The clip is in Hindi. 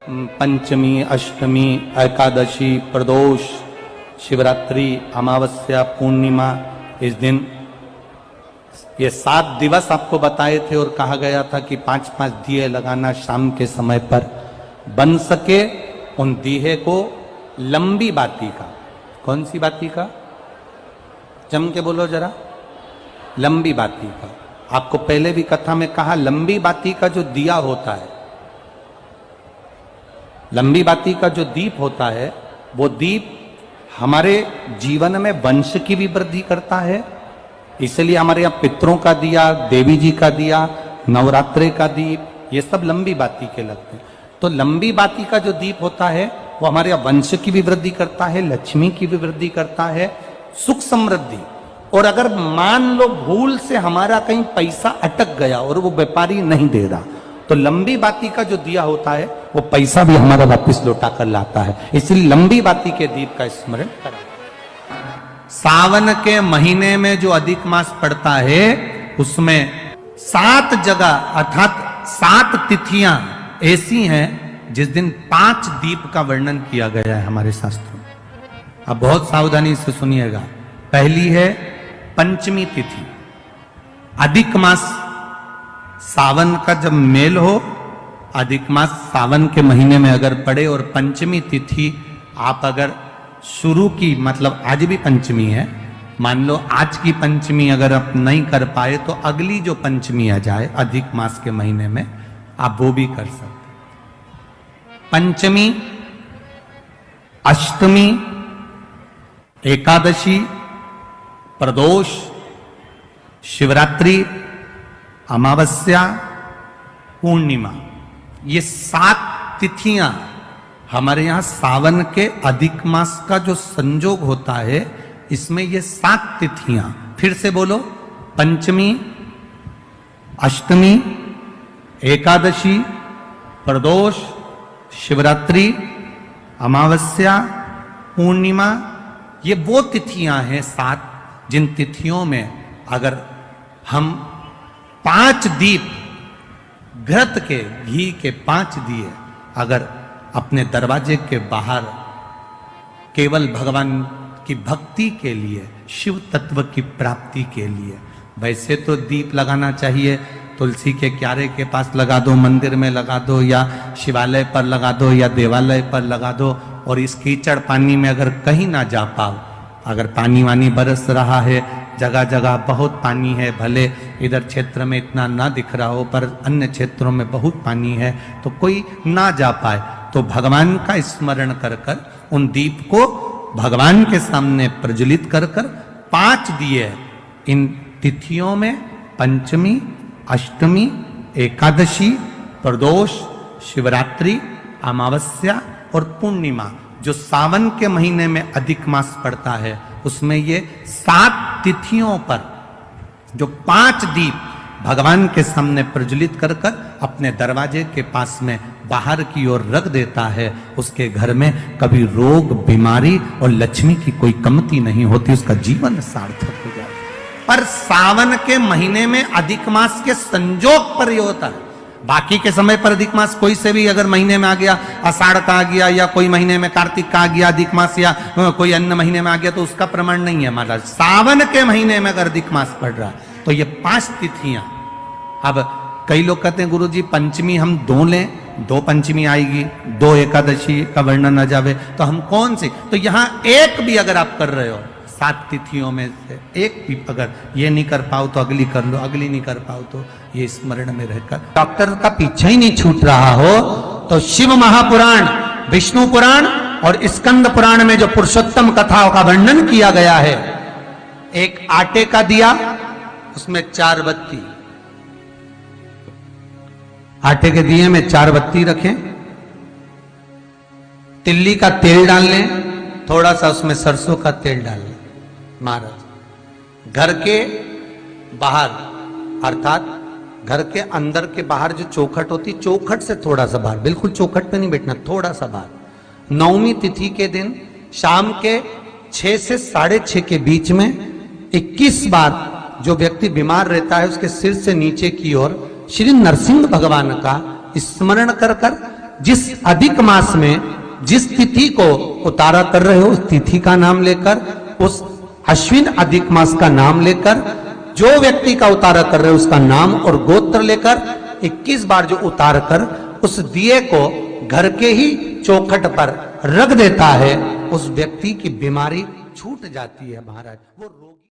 पंचमी, अष्टमी, एकादशी, प्रदोष, शिवरात्रि, अमावस्या, पूर्णिमा, इस दिन ये 7 दिवस आपको बताए थे और कहा गया था कि 5-5 दिए लगाना शाम के समय पर। बन सके उन दिए को लंबी बाती का, कौन सी बाती का, जम के बोलो जरा, लंबी बाती का। आपको पहले भी कथा में कहा, लंबी बाती का जो दिया होता है, लंबी बाती का जो दीप होता है, वो दीप हमारे जीवन में वंश की भी वृद्धि करता है। इसलिए हमारे यहाँ पितरों का दिया, देवी जी का दिया, नवरात्रे का दीप, ये सब लंबी बाती के लगते हैं। तो लंबी बाती का जो दीप होता है वो हमारे यहाँ वंश की भी वृद्धि करता है, लक्ष्मी की भी वृद्धि करता है, सुख समृद्धि। और अगर मान लो भूल से हमारा कहीं पैसा अटक गया और वो व्यापारी नहीं दे रहा, तो लंबी बाती का जो दिया होता है वो पैसा भी हमारा वापस लौटा कर लाता है। इसलिए लंबी बाती के दीप का स्मरण करा। सावन के महीने में जो अधिक मास पड़ता है उसमें 7 जगह अर्थात 7 तिथियां ऐसी हैं जिस दिन 5 दीप का वर्णन किया गया है हमारे शास्त्रों में। अब बहुत सावधानी से सुनिएगा। पहली है पंचमी तिथि। अधिक मास सावन का जब मेल हो, अधिक मास सावन के महीने में अगर पड़े और पंचमी तिथि आप अगर शुरू की, मतलब आज भी पंचमी है, मान लो आज की पंचमी अगर आप नहीं कर पाए तो अगली जो पंचमी आ जाए अधिक मास के महीने में, आप वो भी कर सकते। पंचमी, अष्टमी, एकादशी, प्रदोष, शिवरात्रि, अमावस्या, पूर्णिमा, ये 7 तिथियां हमारे यहां सावन के अधिक मास का जो संजोग होता है, इसमें ये 7 तिथियां, फिर से बोलो, पंचमी, अष्टमी, एकादशी, प्रदोष, शिवरात्रि, अमावस्या, पूर्णिमा, ये वो तिथियां हैं 7 जिन तिथियों में अगर हम 5 दीप घृत के, घी के 5 दिए अगर अपने दरवाजे के बाहर केवल भगवान की भक्ति के लिए, शिव तत्व की प्राप्ति के लिए, वैसे तो दीप लगाना चाहिए, तुलसी के क्यारे के पास लगा दो, मंदिर में लगा दो, या शिवालय पर लगा दो, या देवालय पर लगा दो। और इस कीचड़ पानी में अगर कहीं ना जा पाओ, अगर पानी वानी बरस रहा है, जगह जगह बहुत पानी है, भले इधर क्षेत्र में इतना ना दिख रहा हो पर अन्य क्षेत्रों में बहुत पानी है, तो कोई ना जा पाए तो भगवान का स्मरण कर कर उन दीप को भगवान के सामने प्रज्वलित कर कर 5 दिए इन तिथियों में, पंचमी, अष्टमी, एकादशी, प्रदोष, शिवरात्रि, अमावस्या और पूर्णिमा, जो सावन के महीने में अधिक मास पड़ता है, उसमें ये 7 तिथियों पर जो 5 दीप भगवान के सामने प्रज्वलित कर कर अपने दरवाजे के पास में बाहर की ओर रख देता है, उसके घर में कभी रोग, बीमारी और लक्ष्मी की कोई कमती नहीं होती, उसका जीवन सार्थक हो जाता है। पर सावन के महीने में अधिक मास के संजोग पर ये होता है। बाकी के समय पर अधिक मास कोई से भी अगर महीने में आ गया, आषाढ़ का आ गया, या कोई महीने में कार्तिक का आ गया अधिक मास, या कोई अन्य महीने में आ गया, तो उसका प्रमाण नहीं है महाराज। सावन के महीने में अगर अधिक मास पड़ रहा तो ये 5 तिथियां। अब कई लोग कहते हैं गुरुजी पंचमी हम 2 लें, 2 पंचमी आएगी, 2 एकादशी का वर्णन आ जावे, तो हम कौन सी? तो यहां एक भी अगर आप कर रहे हो 7 तिथियों में से एक भी अगर ये नहीं कर पाओ तो अगली कर लो, अगली नहीं कर पाओ तो ये स्मरण में रहकर डॉक्टर का पीछा ही नहीं छूट रहा हो, तो शिव महापुराण, विष्णु पुराण और स्कंद पुराण में जो पुरुषोत्तम कथाओं का वर्णन किया गया है, एक आटे का दिया, उसमें 4 बत्ती, आटे के दिए में 4 बत्ती रखें, तिल्ली का तेल डाल लें, थोड़ा सा उसमें सरसों का तेल डाल लें। महाराज घर के बाहर, अर्थात घर के अंदर के बाहर जो चौखट होती, चौखट से थोड़ा सा बाहर, बिल्कुल चौखट पे नहीं बैठना, थोड़ा सा बाहर, 9वीं तिथि के दिन शाम के 6 से 6:30 के बीच में 21 बार जो व्यक्ति बीमार रहता है उसके सिर से नीचे की ओर श्री नरसिंह भगवान का स्मरण कर कर जिस अधिक मास में जिस तिथि को उतारा कर रहे हो उस तिथि का नाम लेकर, उस अश्विन अधिक मास का नाम लेकर, जो व्यक्ति का उतारा कर रहे हो उसका नाम और गोत्र लेकर 21 बार जो उतार कर उस दिए को घर के ही चौखट पर रख देता है, उस व्यक्ति की बीमारी छूट जाती है महाराज। वो